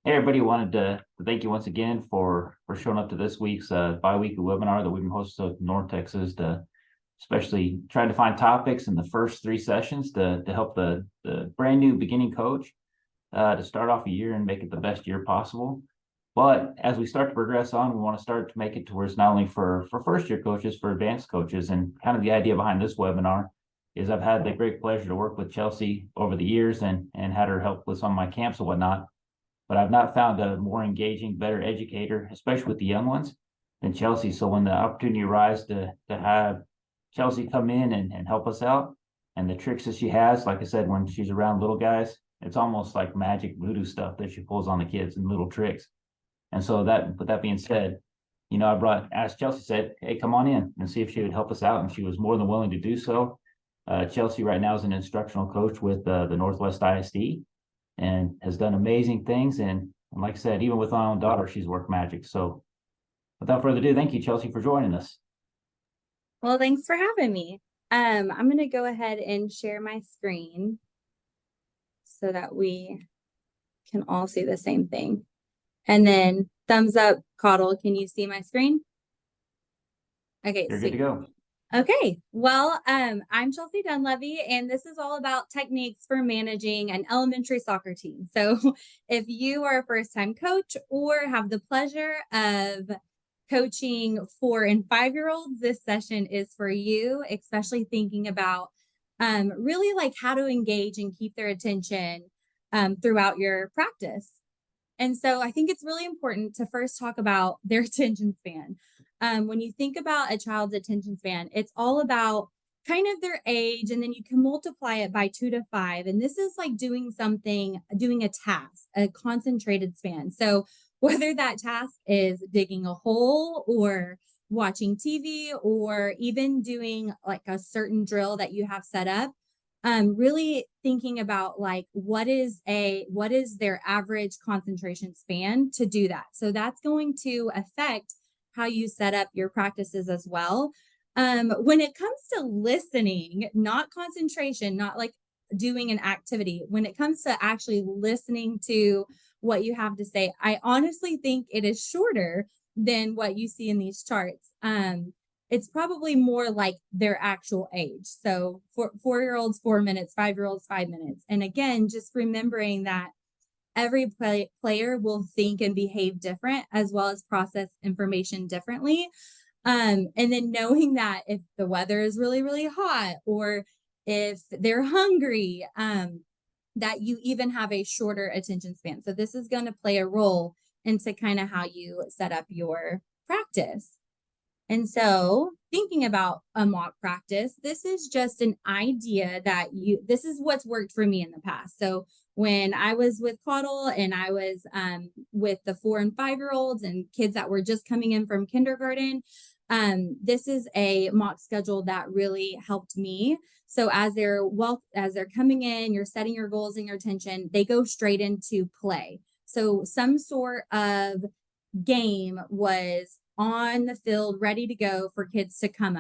Hey everybody, wanted to thank you once again for showing up to this week's bi-weekly webinar that we've been hosting in North Texas to especially trying to find topics in the first three sessions to help the brand new beginning coach to start off a year and make it the best year possible. But as we start to progress on, we want to start to make it to where it's not only for first year coaches, for advanced coaches. And kind of the idea behind this webinar is I've had the great pleasure to work with Chelsey over the years and had her help with some of my camps and whatnot, but I've not found a more engaging, better educator, especially with the young ones, than Chelsey. So when the opportunity arises to have Chelsey come in and help us out, and the tricks that she has, like I said, when she's around little guys, it's almost like magic voodoo stuff that she pulls on the kids and little tricks. And so that, with that being said, asked Chelsey, said, hey, come on in and see if she would help us out. And she was more than willing to do so. Chelsey right now is an instructional coach with the Northwest ISD and has done amazing things. And like I said, even with my own daughter, she's worked magic. So without further ado, thank you, Chelsey, for joining us. Well, thanks for having me. I'm going to go ahead and share my screen so that we can all see the same thing. And then thumbs up, Coddle. Can you see my screen? Okay, You're good to sweet. go. Okay, well, I'm Chelsey Dunlevy, and this is all about techniques for managing an elementary soccer team. So if you are a first-time coach or have the pleasure of coaching 4 and 5-year-olds, this session is for you, especially thinking about really like how to engage and keep their attention throughout your practice. And so I think it's really important to first talk about their attention span. When you think about a child's attention span, it's all about kind of their age, and then you can multiply it by 2 to 5. And this is like doing a task, a concentrated span. So whether that task is digging a hole or watching TV or even doing like a certain drill that you have set up, really thinking about like what is their average concentration span to do that. So that's going to affect how you set up your practices as well. When it comes to listening, not concentration, not like doing an activity, when it comes to actually listening to what you have to say, I honestly think it is shorter than what you see in these charts. It's probably more like their actual age. So for 4-year-olds, 4 minutes, 5-year-olds, 5 minutes. And again, just remembering that every player will think and behave different as well as process information differently. And then knowing that if the weather is really, really hot or if they're hungry, that you even have a shorter attention span. So this is going to play a role into kind of how you set up your practice. And so thinking about a mock practice, this is just an idea this is what's worked for me in the past. So when I was with Caudle and I was with the 4 and 5-year-olds and kids that were just coming in from kindergarten, this is a mock schedule that really helped me. So as they're coming in, you're setting your goals and your attention, they go straight into play. So some sort of game was on the field ready to go for kids to come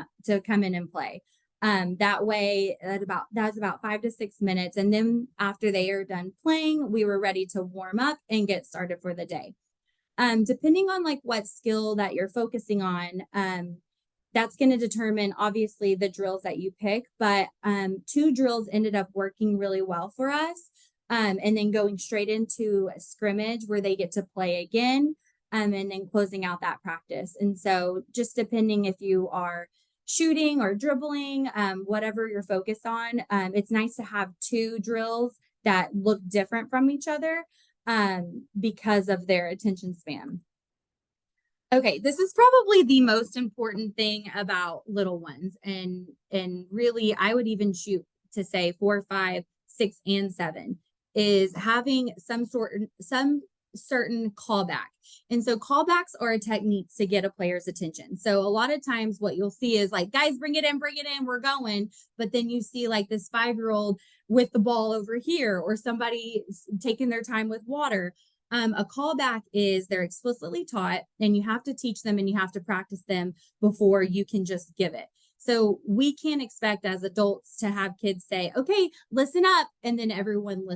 in and play. That way that's about 5 to 6 minutes. And then after they are done playing, we were ready to warm up and get started for the day. Depending on like what skill that you're focusing on, that's going to determine obviously the drills that you pick, but 2 drills ended up working really well for us. And then going straight into a scrimmage where they get to play again. And then closing out that practice. And so just depending if you are shooting or dribbling, whatever you're focused on, it's nice to have 2 drills that look different from each other because of their attention span. Okay, this is probably the most important thing about little ones. And really, I would even shoot to say 4, 5, 6, and 7 is having some certain callback. And so callbacks are a technique to get a player's attention. So a lot of times what you'll see is like, guys, bring it in, we're going. But then you see like this 5-year-old with the ball over here or somebody taking their time with water. A callback is they're explicitly taught and you have to teach them and you have to practice them before you can just give it. So we can't expect as adults to have kids say, okay, listen up. And then everyone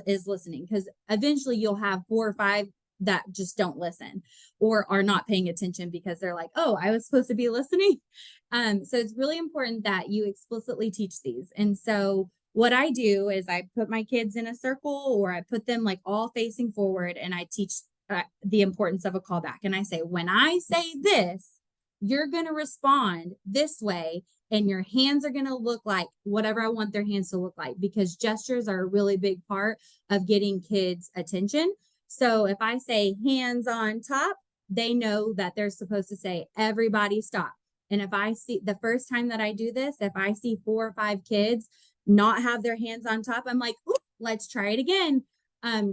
is listening, because eventually you'll have 4 or 5 that just don't listen or are not paying attention because they're like, oh, I was supposed to be listening. So it's really important that you explicitly teach these. And so what I do is I put my kids in a circle, or I put them like all facing forward, and I teach the importance of a callback. And I say, when I say this, you're going to respond this way, and your hands are going to look like whatever I want their hands to look like, because gestures are a really big part of getting kids' attention. So if I say hands on top, they know that they're supposed to say everybody stop. And if I see the first time that I do this, if I see 4 or 5 kids not have their hands on top, I'm like, let's try it again.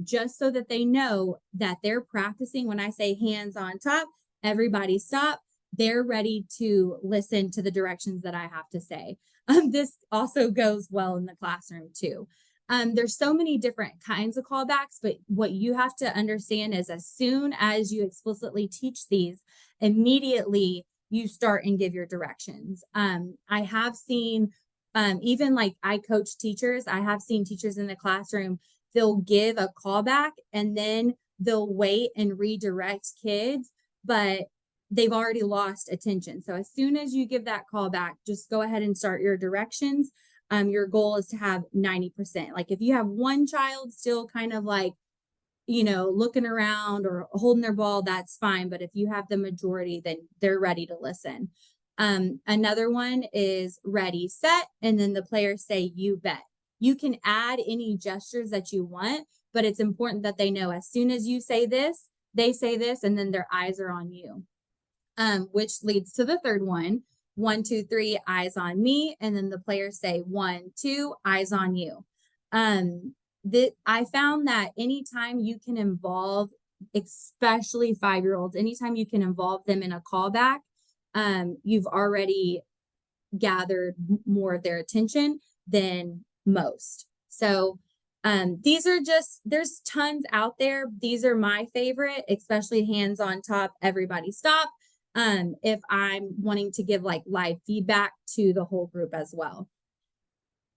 Just so that they know that they're practicing. When I say hands on top, everybody stop, they're ready to listen to the directions that I have to say. This also goes well in the classroom too. There's so many different kinds of callbacks, but what you have to understand is as soon as you explicitly teach these, immediately you start and give your directions. I have seen, even like I coach teachers, I have seen teachers in the classroom, they'll give a callback and then they'll wait and redirect kids, but they've already lost attention. So as soon as you give that callback, just go ahead and start your directions. Your goal is to have 90%. Like if you have one child still kind of like, looking around or holding their ball, that's fine. But if you have the majority, then they're ready to listen. Another one is ready, set, and then the players say, you bet. You can add any gestures that you want, but it's important that they know as soon as you say this, they say this, and then their eyes are on you. Which leads to the third one. 1, 2, 3, eyes on me. And then the players say 1, 2, eyes on you. I found that anytime you can involve, especially 5-year-olds, anytime you can involve them in a callback, you've already gathered more of their attention than most. So there's tons out there. These are my favorite, especially hands on top, everybody stop. If I'm wanting to give like live feedback to the whole group as well.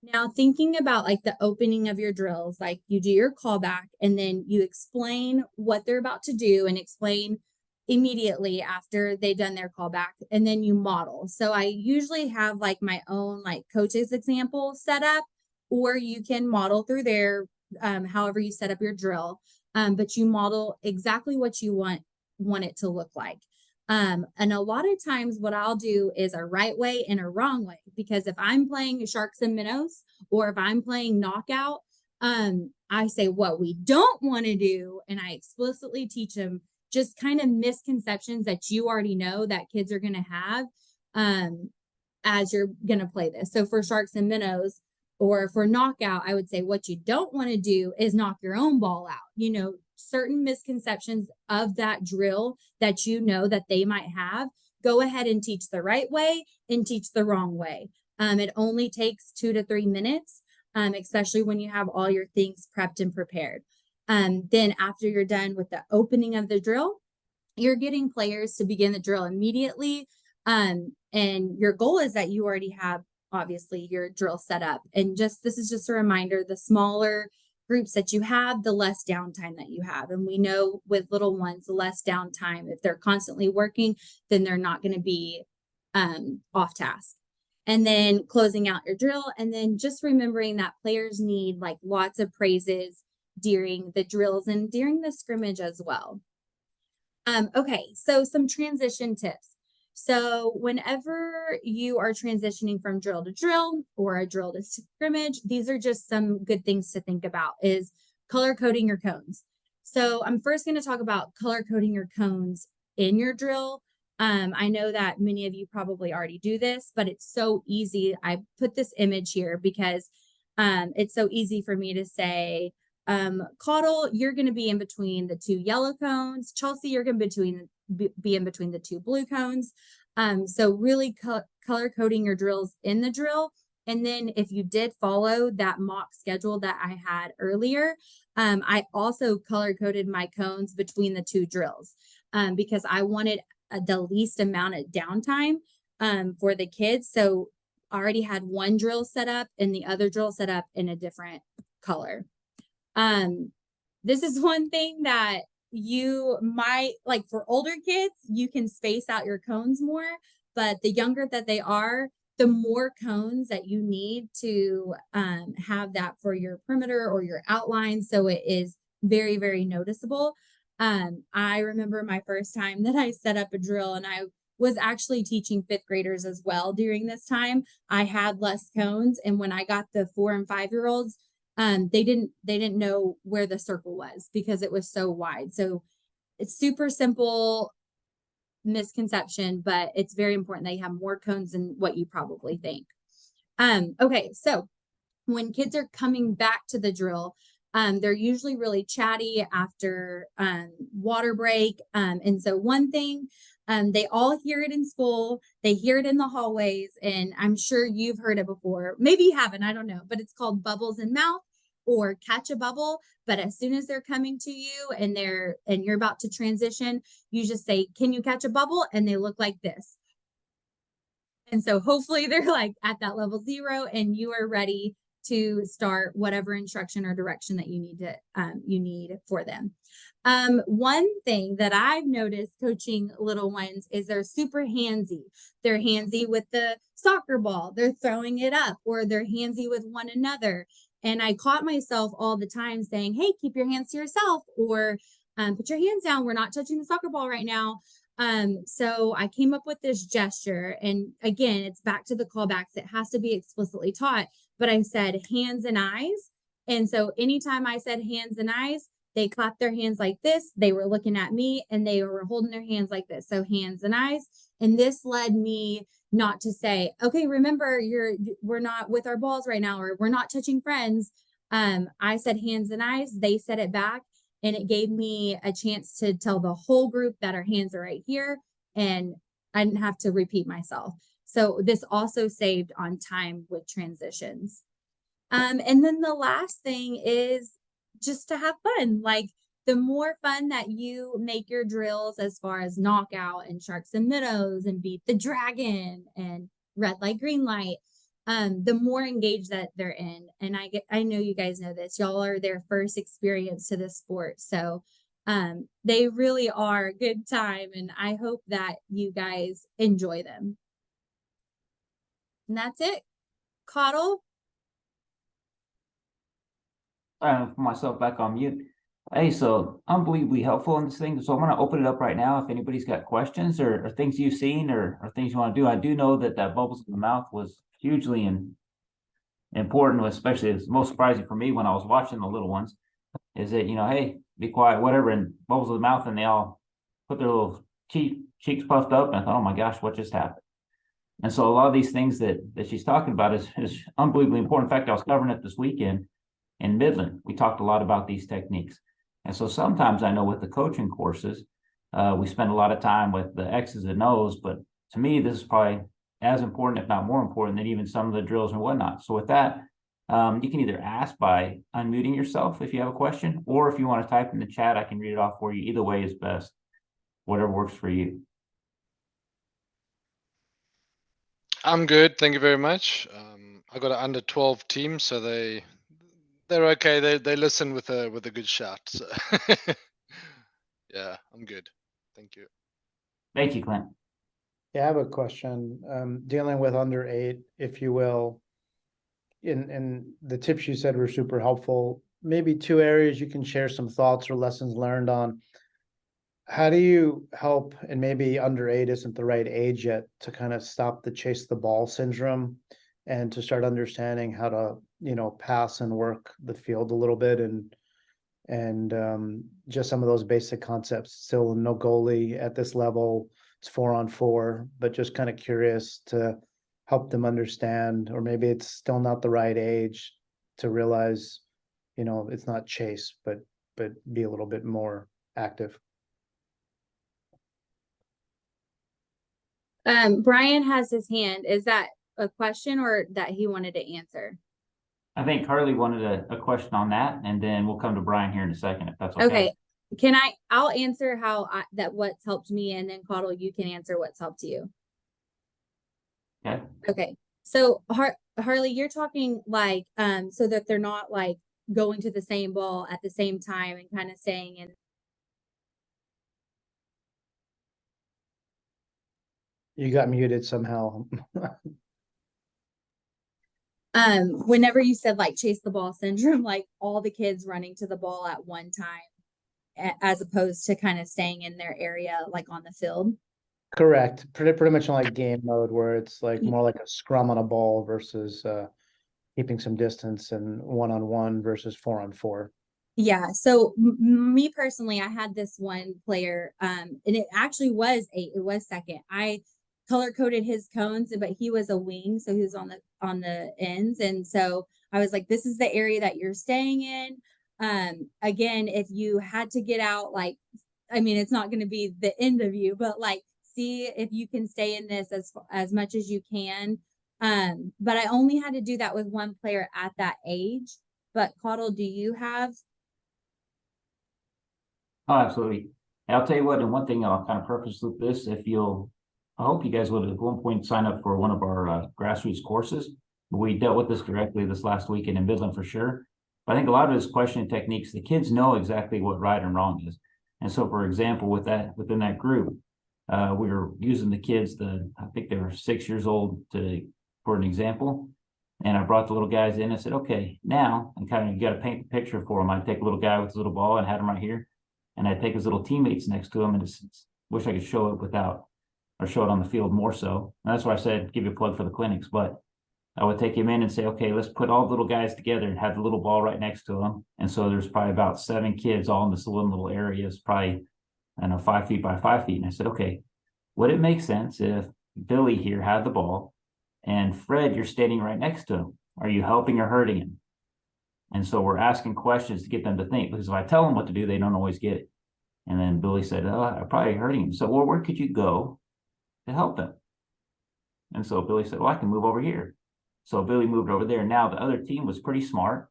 Now, thinking about like the opening of your drills, like you do your callback and then you explain what they're about to do and explain immediately after they've done their callback, and then you model. So I usually have like my own like coach's example set up, or you can model through there, however you set up your drill, but you model exactly what you want it to look like. And a lot of times what I'll do is a right way and a wrong way, because if I'm playing sharks and minnows, or if I'm playing knockout, I say what we don't want to do. And I explicitly teach them just kind of misconceptions that you already know that kids are going to have, as you're going to play this. So for sharks and minnows, or for knockout, I would say what you don't want to do is knock your own ball out. Certain misconceptions of that drill that that they might have, go ahead and teach the right way and teach the wrong way. It only takes 2 to 3 minutes, especially when you have all your things prepped and prepared. Then after you're done with the opening of the drill, you're getting players to begin the drill immediately. And your goal is that you already have, obviously, your drill set up. And this is just a reminder, the smaller groups that you have, the less downtime that you have. And we know with little ones, the less downtime, if they're constantly working, then they're not going to be off task. And then closing out your drill, and then just remembering that players need like lots of praises during the drills and during the scrimmage as well. Okay, so some transition tips. So whenever you are transitioning from drill to drill or a drill to scrimmage, these are just some good things to think about, is color coding your cones. So I'm first going to talk about color coding your cones in your drill. I know that many of you probably already do this, but it's so easy. I put this image here because it's so easy for me to say, Caudle, you're going to be in between the 2 yellow cones. Chelsey, you're going to be in between the 2 blue cones. So really color coding your drills in the drill. And then if you did follow that mock schedule that I had earlier, I also color coded my cones between the 2 drills, because I wanted the least amount of downtime. for the kids. So I already had one drill set up and the other drill set up in a different color. This is one thing that you might like for older kids, you can space out your cones more, but the younger that they are, the more cones that you need to have that for your perimeter or your outline. So it is very, very noticeable. I remember my first time that I set up a drill, and I was actually teaching fifth graders as well during this time. I had less cones. And when I got the 4 and 5-year-olds, they didn't know where the circle was because it was so wide. So it's super simple misconception, but it's very important that you have more cones than what you probably think. Okay, so when kids are coming back to the drill, they're usually really chatty after water break. And so one thing, they all hear it in school, they hear it in the hallways, and I'm sure you've heard it before. Maybe you haven't, I don't know, but it's called bubbles in mouth or catch a bubble. But as soon as they're coming to you and you're about to transition, you just say, "Can you catch a bubble?" And they look like this. And so hopefully they're like at that level 0 and you are ready to start whatever instruction or direction that you need for them. One thing that I've noticed coaching little ones is they're super handsy. They're handsy with the soccer ball. They're throwing it up, or they're handsy with one another. And I caught myself all the time saying, "Hey, keep your hands to yourself," or "Put your hands down. We're not touching the soccer ball right now." So I came up with this gesture, and again, it's back to the callbacks. It has to be explicitly taught, but I said hands and eyes. And so anytime I said hands and eyes, they clapped their hands like this. They were looking at me and they were holding their hands like this. So hands and eyes. And this led me not to say, "Okay, remember we're not with our balls right now," or "We're not touching friends." I said hands and eyes. They said it back. And it gave me a chance to tell the whole group that our hands are right here, and I didn't have to repeat myself. So this also saved on time with transitions. And then the last thing is just to have fun. Like the more fun that you make your drills, as far as knockout and sharks and minnows and beat the dragon and red light, green light, the more engaged that they're in. And I know you guys know this, y'all are their first experience to this sport. So they really are a good time, and I hope that you guys enjoy them. And that's it. Coddle. Put myself back on mute. Hey, so unbelievably helpful in this thing. So I'm going to open it up right now. If anybody's got questions or things you've seen or things you want to do, I do know that bubbles in the mouth was hugely important, especially it's most surprising for me when I was watching the little ones, is that, hey, be quiet, whatever, and bubbles in the mouth, and they all put their little cheeks puffed up, and I thought, oh my gosh, what just happened? And so a lot of these things that she's talking about is unbelievably important. In fact, I was covering it this weekend in Midland. We talked a lot about these techniques. And so sometimes I know with the coaching courses, we spend a lot of time with the X's and O's, but to me, this is probably as important, if not more important, than even some of the drills and whatnot. So with that, you can either ask by unmuting yourself if you have a question, or if you want to type in the chat, I can read it off for you. Either way is best, whatever works for you. I'm good, thank you very much. I got an under 12 team, so they're okay. They listen with a good shout. So yeah, I'm good. Thank you. Thank you, Clint. Yeah, I have a question. Dealing with under 8, if you will, in the tips you said were super helpful. Maybe 2 areas you can share some thoughts or lessons learned on. How do you help, and maybe under 8 isn't the right age yet, to kind of stop the chase the ball syndrome and to start understanding how to, pass and work the field a little bit, and just some of those basic concepts. Still no goalie at this level. It's 4-on-4, but just kind of curious to help them understand, or maybe it's still not the right age to realize, it's not chase, but be a little bit more active. Brian has his hand. Is that a question or that he wanted to answer? I think Harley wanted a question on that, and then we'll come to Brian here in a second, if that's okay. Okay. I'll answer what's helped me, and then Caudle, you can answer what's helped you. Okay. Okay. So Harley, you're talking like, so that they're not like going to the same ball at the same time and kind of staying in. You got muted somehow. Whenever you said like chase the ball syndrome, like all the kids running to the ball at one time, as opposed to kind of staying in their area, like on the field. Correct. Pretty much in like game mode where it's like more like a scrum on a ball versus keeping some distance and 1-on-1 versus 4-on-4. Yeah. So me personally, I had this one player, and it actually was it was second. I color coded his cones, but he was a wing, so he was on the ends, and so I was like, "This is the area that you're staying in." Again, if you had to get out, like, I mean, it's not going to be the end of you, but like, see if you can stay in this as much as you can. But I only had to do that with one player at that age. But Caudle, do you have? Oh, absolutely. And I'll tell you what, and one thing I'll kind of preface with this, I hope you guys would at one point sign up for one of our grassroots courses. We dealt with this directly this last weekend in Midland for sure. But I think a lot of it is questioning techniques. The kids know exactly what right and wrong is. And so, for example, within that group, we were using the kids, I think they were 6 years old for an example. And I brought the little guys in and said, okay, now, and kind of you got to paint the picture for them. I'd take a little guy with a little ball and had him right here. And I'd take his little teammates next to him and just wish I could show it on the field more so. And that's why I said, give you a plug for the clinics. But I would take him in and say, okay, let's put all the little guys together and have the little ball right next to them. And so there's probably about 7 kids all in this little area. It's probably, I don't know, 5 feet by 5 feet. And I said, okay, would it make sense if Billy here had the ball and Fred, you're standing right next to him? Are you helping or hurting him? And so we're asking questions to get them to think, because if I tell them what to do, they don't always get it. And then Billy said, oh, I'm probably hurting him. So, well, where could you go to help him? And so Billy said, well, I can move over here. So Billy moved over there. Now the other team was pretty smart.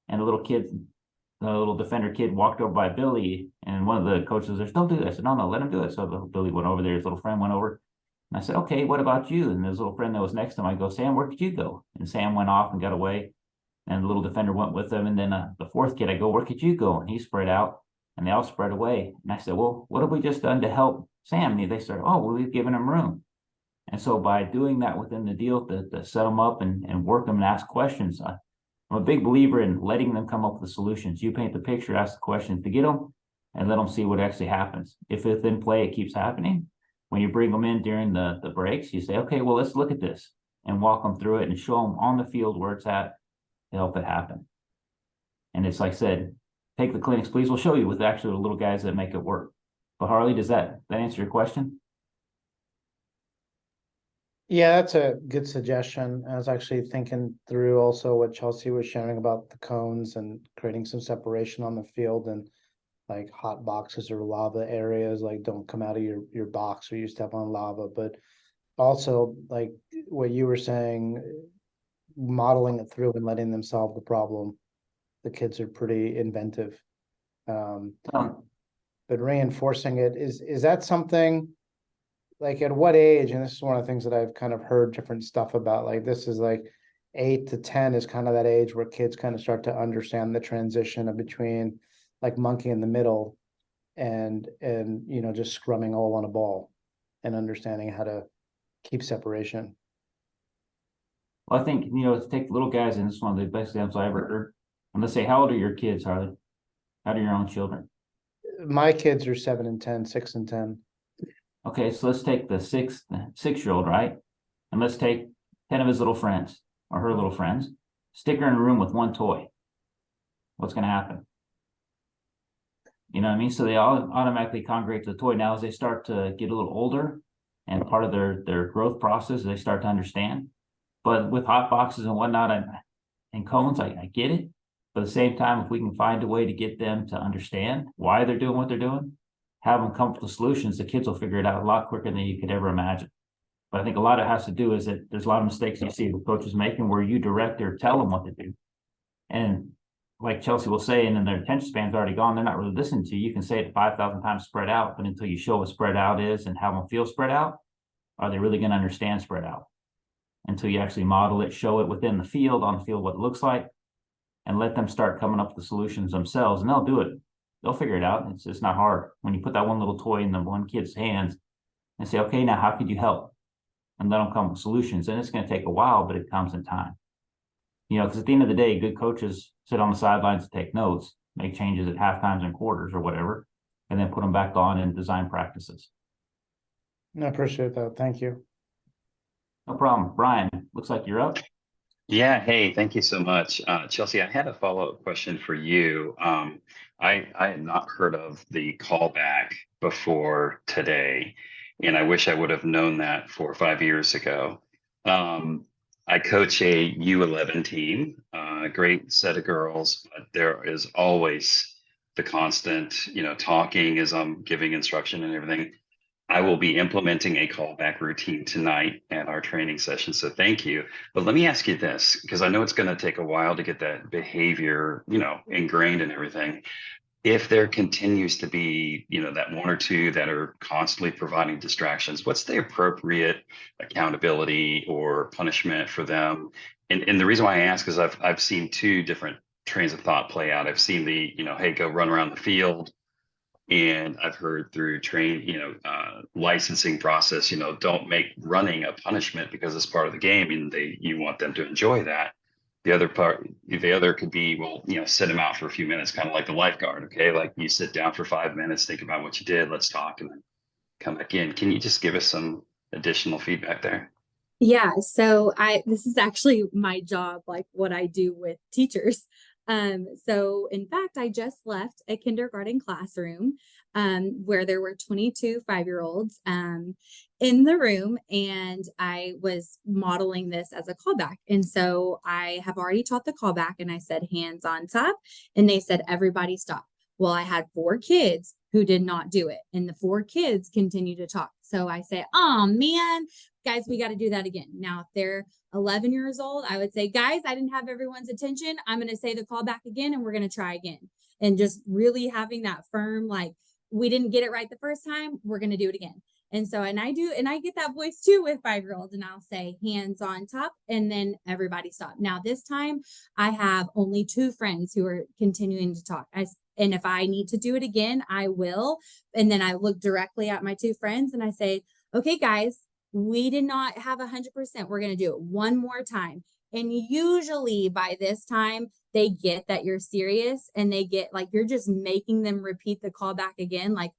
And the little defender kid walked over by Billy. And one of the coaches said, don't do that. I said, no, let him do it. So Billy went over there. His little friend went over. And I said, okay, what about you? And his little friend that was next to him, I go, Sam, where could you go? And Sam went off and got away. And the little defender went with him. And then the fourth kid, I go, where could you go? And he spread out. And they all spread away. And I said, well, what have we just done to help Sam? And they started, oh, well, we've given him room. And so by doing that within the deal to set them up and work them and ask questions, I'm a big believer in letting them come up with the solutions. You paint the picture, ask the questions to get them, and let them see what actually happens. If within play it keeps happening, when you bring them in during the breaks, you say, okay, well, let's look at this and walk them through it and show them on the field where it's at to help it happen. And it's like I said, take the clinics, please. We'll show you with actually the little guys that make it work. But Harley, does that answer your question? Yeah, that's a good suggestion. I was actually thinking through also what Chelsey was sharing about the cones and creating some separation on the field, and like hot boxes or lava areas, like don't come out of your box or you step on lava. But also like what you were saying, modeling it through and letting them solve the problem. The kids are pretty inventive. But reinforcing it, is that something, like at what age? And this is one of the things that I've kind of heard different stuff about, like this is like 8 to 10 is kind of that age where kids kind of start to understand the transition of between like monkey in the middle and just scrumming all on a ball and understanding how to keep separation. Well, I think, to take the little guys, and this is one of the best examples I ever heard. And let's say, how old are your kids, Harley? How old are your own children? My kids are 7 and 10, 6 and 10. Okay, so let's take the 6-year-old, right? And let's take 10 of his little friends or her little friends, stick her in a room with one toy. What's going to happen? You know what I mean? So they all automatically congregate to the toy. Now, as they start to get a little older and part of their growth process, they start to understand. But with hot boxes and whatnot and cones, I get it. But at the same time, if we can find a way to get them to understand why they're doing what they're doing, have them come up with solutions, the kids will figure it out a lot quicker than you could ever imagine. But I think a lot of it has to do is that there's a lot of mistakes you see the coaches making where you direct or tell them what to do. And like Chelsey will say, and then their attention span's already gone, they're not really listening to you. You can say it 5,000 times spread out, but until you show what spread out is and have them feel spread out, are they really going to understand spread out? until you actually model it, show it within the field, on the field, what it looks like, and let them start coming up with the solutions themselves, and they'll do it. They'll figure it out. It's not hard. When you put that one little toy in the one kid's hands and say, okay, now how could you help? And let them come with solutions. And it's going to take a while, but it comes in time. Because at the end of the day, good coaches sit on the sidelines and take notes, make changes at half times and quarters or whatever, and then put them back on in design practices. I appreciate that. Thank you. No problem. Brian, looks like you're up. Yeah, hey, thank you so much. Chelsey, I had a follow-up question for you. I had not heard of the callback before today, and I wish I would have known that 4 or 5 years ago. I coach a U11 team, a great set of girls, but there is always the constant, talking as I'm giving instruction and everything. I will be implementing a callback routine tonight at our training session. So thank you. But let me ask you this, because I know it's going to take a while to get that behavior, ingrained in everything. If there continues to be, that one or two that are constantly providing distractions, what's the appropriate accountability or punishment for them? And the reason why I ask is I've seen two different trains of thought play out. I've seen the, hey, go run around the field. And I've heard through licensing process, don't make running a punishment because it's part of the game and you want them to enjoy that. The other could be, well, sit them out for a few minutes, kind of like the lifeguard. Okay. Like you sit down for 5 minutes, think about what you did, let's talk, and then come back in. Can you just give us some additional feedback there? Yeah, so this is actually my job, like what I do with teachers. So in fact, I just left a kindergarten classroom where there were 22 5-year-olds in the room, and I was modeling this as a callback. And so I have already taught the callback, and I said hands on top, and they said everybody stop. Well, I had 4 kids who did not do it, and the 4 kids continue to talk. So I say, oh man, guys, we got to do that again. Now, if they're 11 years old, I would say, guys, I didn't have everyone's attention. I'm going to say the call back again, and we're going to try again. And just really having that firm, like, we didn't get it right the first time, we're going to do it again. And so, and I get that voice too with 5-year-olds, and I'll say hands on top, and then everybody stop. Now, this time I have only 2 friends who are continuing to talk. And if I need to do it again, I will. And then I look directly at my 2 friends and I say, okay, guys, we did not have 100%. We're going to do it one more time. And usually by this time, they get that you're serious, and they get like, you're just making them repeat the call back again. Like,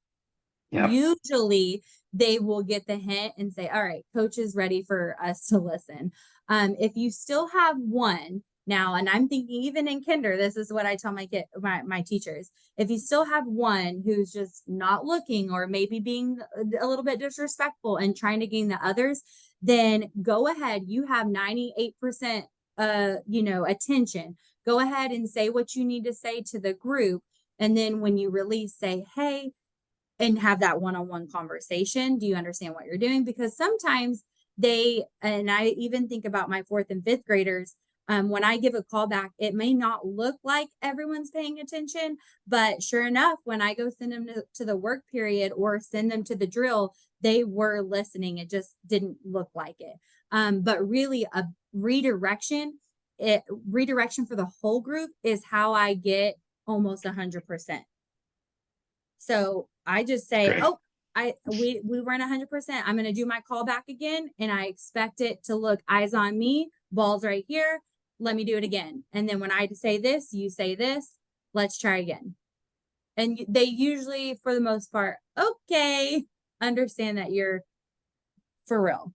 yep. Usually they will get the hint and say, all right, coach is ready for us to listen. If you still have one now, and I'm thinking even in kinder, this is what I tell my teachers. If you still have one who's just not looking, or maybe being a little bit disrespectful and trying to gain the others, then go ahead. You have 98%, attention. Go ahead and say what you need to say to the group. And then when you release, say, hey, and have that one-on-one conversation. Do you understand what you're doing? Because sometimes and I even think about my 4th and 5th graders, when I give a call back, it may not look like everyone's paying attention, but sure enough, when I go send them to the work period or send them to the drill, they were listening. It just didn't look like it. But really a redirection for the whole group is how I get almost 100%. So I just say, great. We weren't 100%. I'm going to do my call back again. And I expect it to look eyes on me, balls right here. Let me do it again. And then when I say this, you say this, let's try again. And they usually, for the most part, okay, understand that you're for real.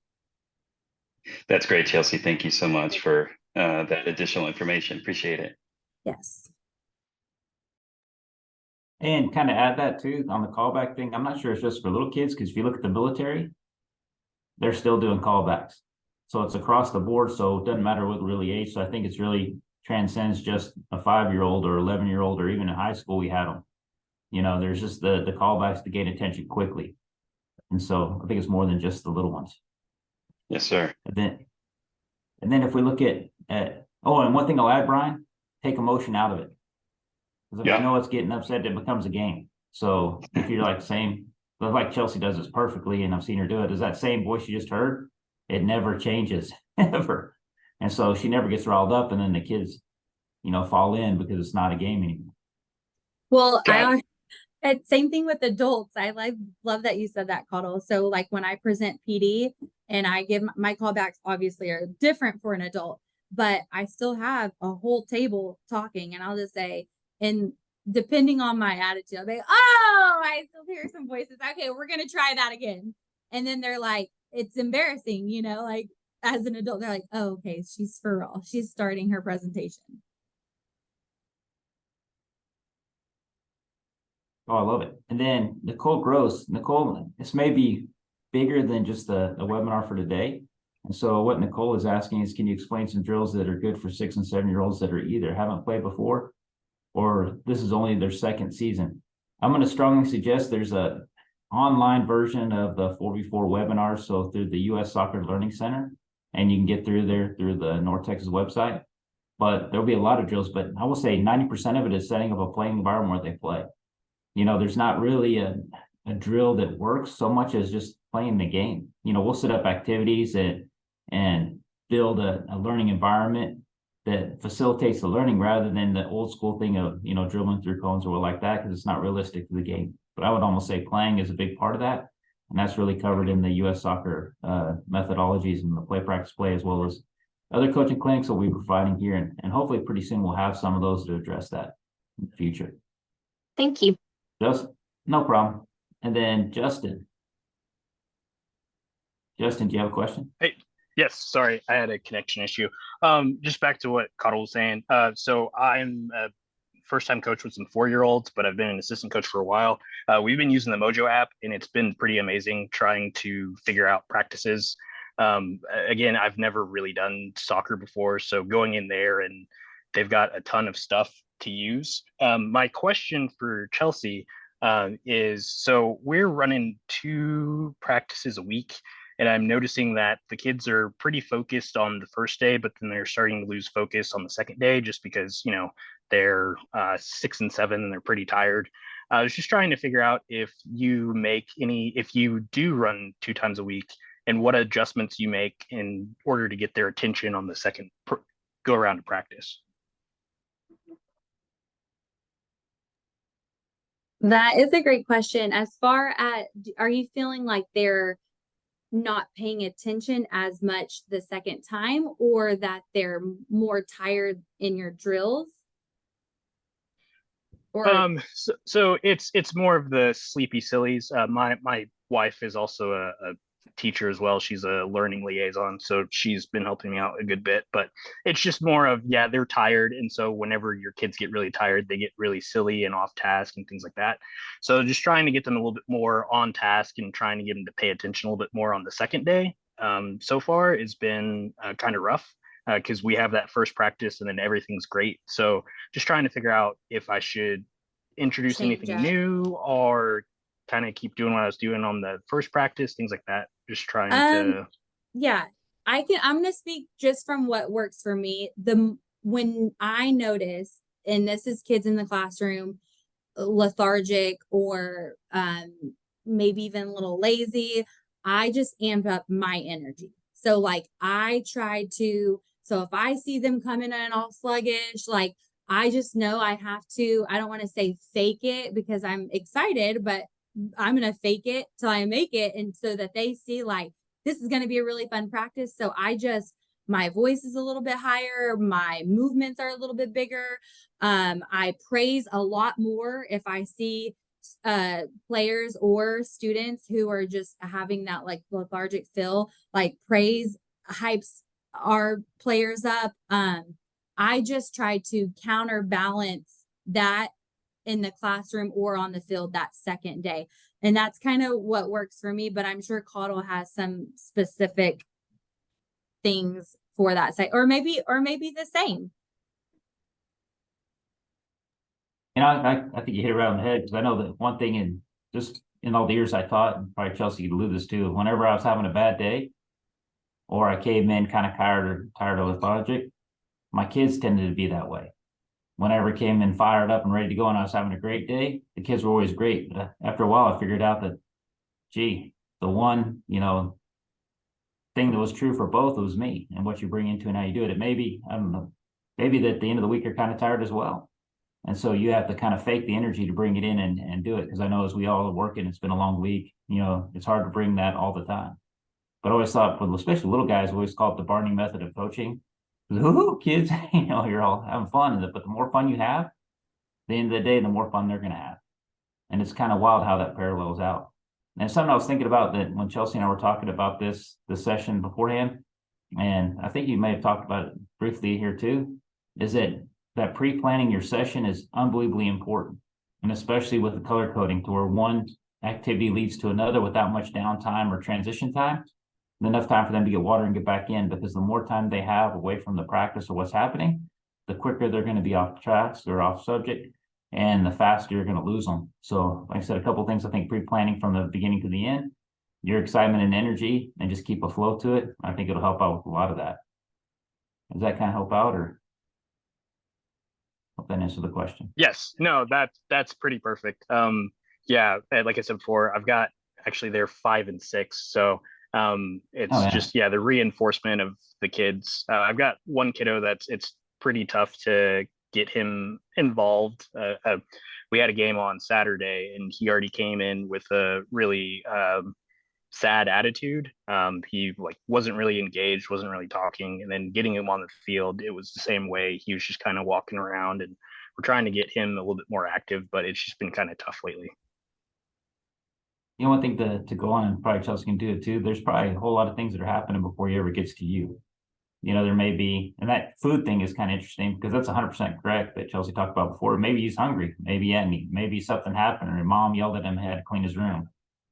That's great, Chelsey. Thank you so much for that additional information. Appreciate it. Yes. And kind of add that too on the callback thing. I'm not sure it's just for little kids, because if you look at the military, they're still doing callbacks. So it's across the board. So it doesn't matter what really age. So I think it's really transcends just a 5-year-old or 11-year-old, or even in high school, we had them. There's just the callbacks to gain attention quickly. And so I think it's more than just the little ones. Yes, sir. And then if we look at and one thing I'll add, Brian, take emotion out of it. Because if I know it's getting upset, it becomes a game. So if you're like Chelsey does this perfectly, and I've seen her do it, is that same voice you just heard? It never changes. ever. And so she never gets riled up, and then the kids, fall in because it's not a game anymore. Well, Got same thing with adults. I love that you said that, Caudle. So like when I present PD and I give my callbacks, obviously are different for an adult, but I still have a whole table talking, and I'll just say, and depending on my attitude, I'll be, oh, I still hear some voices. Okay, we're gonna try that again. And then they're like, it's embarrassing, like as an adult, they're like, oh, okay, she's for real. She's starting her presentation. Oh, I love it. And then Nicole Gross. Nicole, this may be bigger than just a webinar for today. And so what Nicole is asking is, can you explain some drills that are good for 6 and 7-year-olds that are either haven't played before or this is only their second season? I'm going to strongly suggest there's a online version of the 4v4 webinar. So through the US Soccer Learning Center, and you can get through there through the North Texas website. But there'll be a lot of drills, but I will say 90% of it is setting up a playing environment where they play. There's not really a drill that works so much as just playing the game. We'll set up activities and build a learning environment that facilitates the learning rather than the old school thing of, dribbling through cones or like that, because it's not realistic to the game. But I would almost say playing is a big part of that. And that's really covered in the US Soccer methodologies and the play, practice, play, as well as other coaching clinics that we'll be providing here. And hopefully pretty soon we'll have some of those to address that in the future. Thank you. Just no problem. And then Justin, do you have a question? Hey, yes, sorry, I had a connection issue. Just back to what Caudle was saying. So I'm a first-time coach with some 4-year-olds, but I've been an assistant coach for a while. We've been using the Mojo app, and it's been pretty amazing trying to figure out practices. Again, I've never really done soccer before, so going in there and they've got a ton of stuff to use. My question for Chelsey is, so we're running 2 practices a week, and I'm noticing that the kids are pretty focused on the first day, but then they're starting to lose focus on the second day just because, they're 6 and 7 and they're pretty tired. I was just trying to figure out if you do run 2 times a week, and what adjustments you make in order to get their attention on the second go around to practice. That is a great question. As far as, are you feeling like they're not paying attention as much the second time, or that they're more tired in your drills? Or so it's more of the sleepy sillies. My wife is also a teacher as well. She's a learning liaison, so she's been helping me out a good bit. But it's just more of, they're tired, and so whenever your kids get really tired, they get really silly and off task and things like that. So just trying to get them a little bit more on task and trying to get them to pay attention a little bit more on the second day. So far it's been kind of rough because we have that first practice and then everything's great. So just trying to figure out if I should introduce anything new or kind of keep doing what I was doing on the first practice, things like that. Just trying to. Yeah, I'm going to speak just from what works for me. When I notice, and this is kids in the classroom, lethargic or maybe even a little lazy, I just amp up my energy. So like so if I see them coming in all sluggish, like I just know I don't want to say fake it because I'm excited, but I'm going to fake it till I make it. And so that they see like, this is going to be a really fun practice. So my voice is a little bit higher. My movements are a little bit bigger. I praise a lot more if I see players or students who are just having that like lethargic feel, like praise hypes our players up. I just try to counterbalance that in the classroom or on the field that second day. And that's kind of what works for me, but I'm sure Caudle has some specific things for that site, or maybe the same. And I think you hit it right on the head, because I know that one thing in all the years I taught, and probably Chelsey could allude this too, whenever I was having a bad day or I came in kind of tired or lethargic, my kids tended to be that way. Whenever I came in fired up and ready to go and I was having a great day, the kids were always great. But after a while, I figured out that, the one, thing that was true for both was me and what you bring into and how you do it. It may be, I don't know, maybe that at the end of the week you're kind of tired as well. And so you have to kind of fake the energy to bring it in and do it. Because I know as we all are working, it's been a long week, it's hard to bring that all the time. But I always thought, especially little guys, always call it the Barney method of coaching. Ooh, kids, you're all having fun. But the more fun you have, at the end of the day, the more fun they're going to have. And it's kind of wild how that parallels out. And something I was thinking about that when Chelsey and I were talking about this session beforehand, and I think you may have talked about it briefly here too, is that pre-planning your session is unbelievably important. And especially with the color coding, to where one activity leads to another without much downtime or transition time, enough time for them to get water and get back in, because the more time they have away from the practice or what's happening, the quicker they're going to be off tracks or off subject, and the faster you're going to lose them. So like I said, a couple of things, I think pre-planning from the beginning to the end, your excitement and energy, and just keep a flow to it. I think it'll help out with a lot of that. Does that kind of help out, or hope that answers the question? Yes, no, that's pretty perfect. Yeah, like I said before, I've got actually they're 5 and 6. So it's just the reinforcement of the kids. I've got one kiddo it's pretty tough to get him involved. We had a game on Saturday and he already came in with a really sad attitude. He wasn't really engaged, wasn't really talking, and then getting him on the field, it was the same way. He was just kind of walking around, and we're trying to get him a little bit more active, but it's just been kind of tough lately. One thing to go on, and probably Chelsey can do it too, there's probably a whole lot of things that are happening before he ever gets to you. There may be, and that food thing is kind of interesting because that's 100% correct that Chelsey talked about before. Maybe he's hungry, maybe something happened, or mom yelled at him and had to clean his room.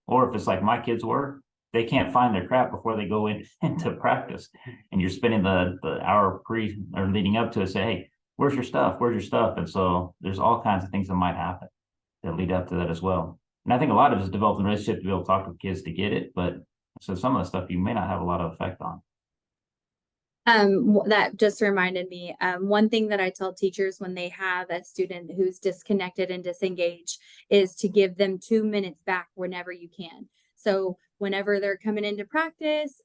Or if it's like my kids were, they can't find their crap before they go into practice. And you're spending the hour or leading up to it, say, hey, where's your stuff? Where's your stuff? And so there's all kinds of things that might happen that lead up to that as well. And I think a lot of it is developing a relationship to be able to talk to kids to get it. But so some of the stuff you may not have a lot of effect on. That just reminded me, one thing that I tell teachers when they have a student who's disconnected and disengaged is to give them 2 minutes back whenever you can. So whenever they're coming into practice,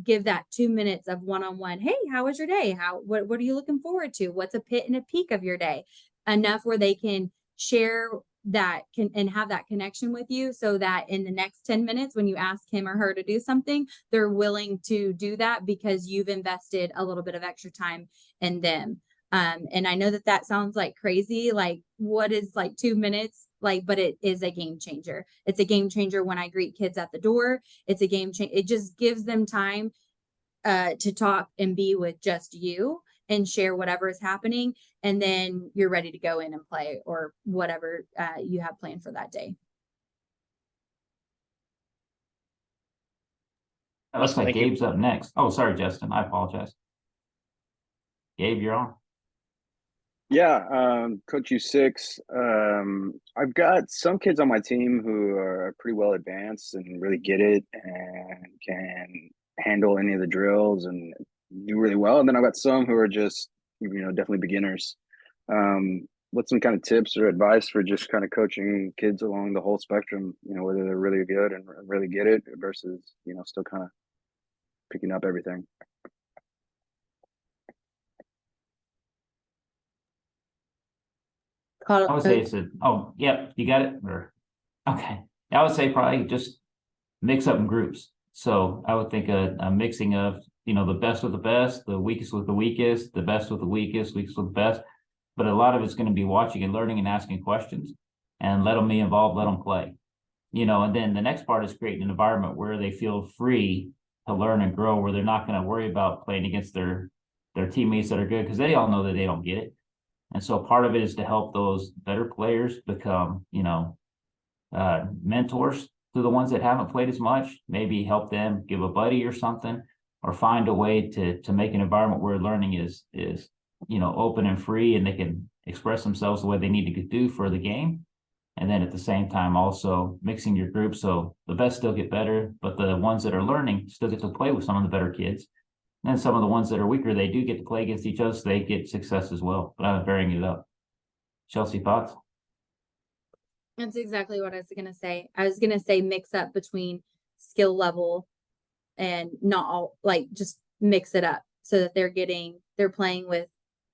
give that 2 minutes of one-on-one. Hey, how was your day? What are you looking forward to? What's a pit and a peak of your day? Enough where they can share that and have that connection with you, so that in the next 10 minutes, when you ask him or her to do something, they're willing to do that because you've invested a little bit of extra time in them. And I know that sounds like crazy, like what is 2 minutes, but it is a game changer. It's a game changer when I greet kids at the door. It's a game changer. It just gives them time to talk and be with just you and share whatever is happening. And then you're ready to go in and play or whatever you have planned for that day. It looks like Gabe's up next. Oh, sorry, Justin. I apologize. Gabe, you're on. Yeah, Coach U6. I've got some kids on my team who are pretty well advanced and really get it and can handle any of the drills and do really well. And then I've got some who are just, definitely beginners. What's some kind of tips or advice for just kind of coaching kids along the whole spectrum, whether they're really good and really get it versus, still kind of picking up everything? I would say you got it. Okay. I would say probably just mix up in groups. So I would think a mixing of, the best with the best, the weakest with the weakest, the best with the weakest with the best. But a lot of it's going to be watching and learning and asking questions, and let them be involved, let them play. And then the next part is creating an environment where they feel free to learn and grow, where they're not going to worry about playing against their teammates that are good, because they all know that they don't get it. And so part of it is to help those better players become, mentors to the ones that haven't played as much, maybe help them give a buddy or something, or find a way to make an environment where learning is open and free, and they can express themselves the way they need to do for the game. And then at the same time, also mixing your group so the best still get better, but the ones that are learning still get to play with some of the better kids. And some of the ones that are weaker, they do get to play against each other, so they get success as well. But I'm varying it up. Chelsey, thoughts? That's exactly what I was going to say. I was going to say mix up between skill level and not all, like, just mix it up so that they're playing with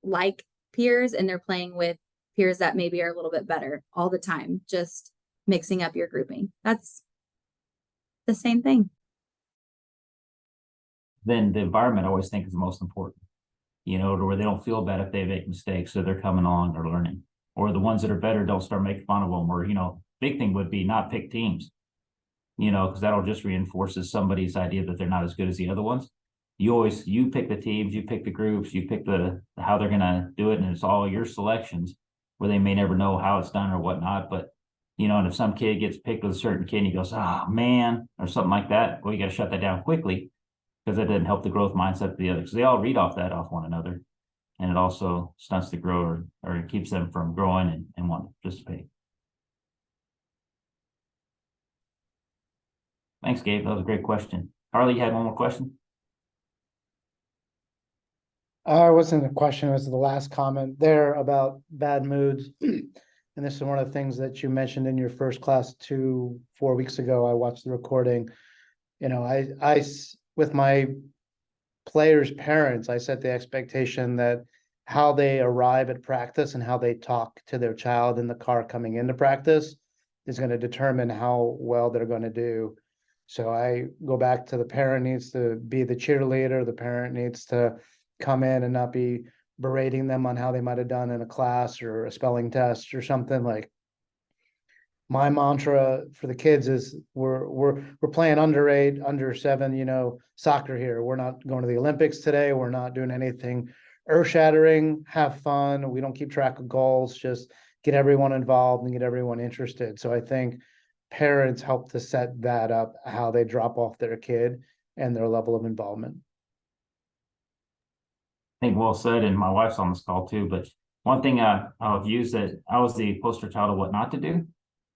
like peers, and they're playing with peers that maybe are a little bit better all the time, just mixing up your grouping. That's the same thing. Then the environment I always think is the most important, to where they don't feel bad if they make mistakes, so they're coming along or learning, or the ones that are better don't start making fun of them, or, big thing would be not pick teams, because that'll just reinforces somebody's idea that they're not as good as the other ones. You pick the teams, you pick the groups, you pick how they're going to do it. And it's all your selections where they may never know how it's done or whatnot. But, and if some kid gets picked with a certain kid and he goes, oh man, or something like that, well, you got to shut that down quickly, because that doesn't help the growth mindset of the other. Because they all read off one another. And it also stunts the growth or it keeps them from growing and wanting to participate. Thanks, Gabe. That was a great question. Harley, you had one more question? It wasn't a question, it was the last comment there about bad moods. And this is one of the things that you mentioned in your first class 4 weeks ago. I watched the recording. I with my players' parents, I set the expectation that how they arrive at practice and how they talk to their child in the car coming into practice is going to determine how well they're going to do. So I go back to the parent needs to be the cheerleader. The parent needs to come in and not be berating them on how they might have done in a class or a spelling test or something. Like, my mantra for the kids is we're playing under 8, under 7, soccer here. We're not going to the Olympics today. We're not doing anything earth-shattering. Have fun. We don't keep track of goals. Just get everyone involved and get everyone interested. So I think parents help to set that up, how they drop off their kid and their level of involvement. I think well said, and my wife's on this call too. But one thing I've used, that I was the poster child of what not to do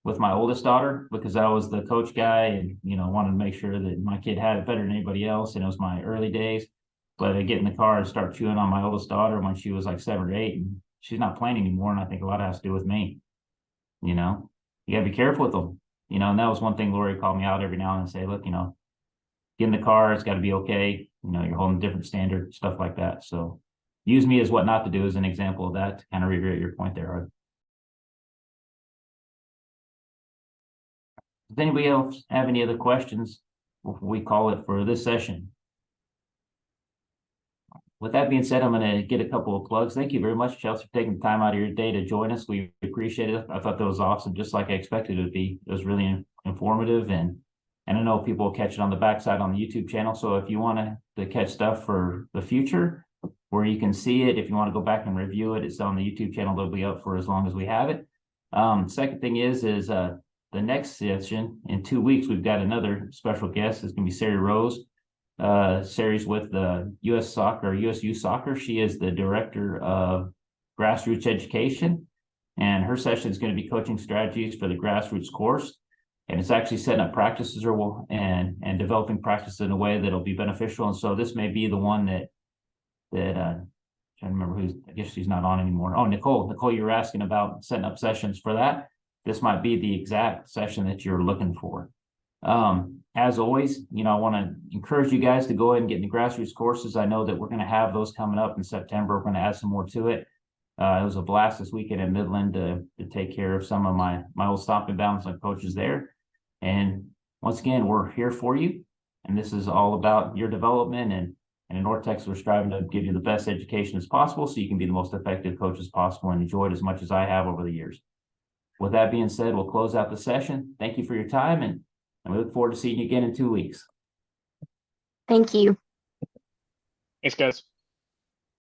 with my oldest daughter, because I was the coach guy and, wanted to make sure that my kid had it better than anybody else. And it was my early days, but I get in the car and start chewing on my oldest daughter when she was like 7 or 8, and she's not playing anymore. And I think a lot has to do with me. You gotta be careful with them, and that was one thing Lori called me out every now and then and say, look, get in the car, it's got to be okay. You're holding a different standard, stuff like that. So use me as what not to do as an example of that to kind of reiterate your point there, Art. Does anybody else have any other questions before we call it for this session? With that being said, I'm going to get a couple of plugs. Thank you very much, Chelsey, for taking the time out of your day to join us. We appreciate it. I thought that was awesome, just like I expected it to be. It was really informative, and I know people will catch it on the backside on the YouTube channel. So if you want to catch stuff for the future where you can see it, if you want to go back and review it, it's on the YouTube channel. It'll be up for as long as we have it. Second thing is the next session in 2 weeks, we've got another special guest. It's going to be Sari Rose. Sari's with the USU Soccer. She is the director of grassroots education, and her session is going to be coaching strategies for the grassroots course. And it's actually setting up practices and developing practices in a way that'll be beneficial. And so this may be the one that trying to remember I guess she's not on anymore. Oh, Nicole, you were asking about setting up sessions for that. This might be the exact session that you're looking for. As always, I want to encourage you guys to go ahead and get in the grassroots courses. I know that we're going to have those coming up in September. We're going to add some more to it. It was a blast this weekend in Midland to take care of some of my old stomping balance and coaches there. And once again, we're here for you. And this is all about your development. And in North Texas, we're striving to give you the best education as possible so you can be the most effective coach as possible and enjoy it as much as I have over the years. With that being said, we'll close out the session. Thank you for your time, and we look forward to seeing you again in 2 weeks. Thank you. Thanks, guys.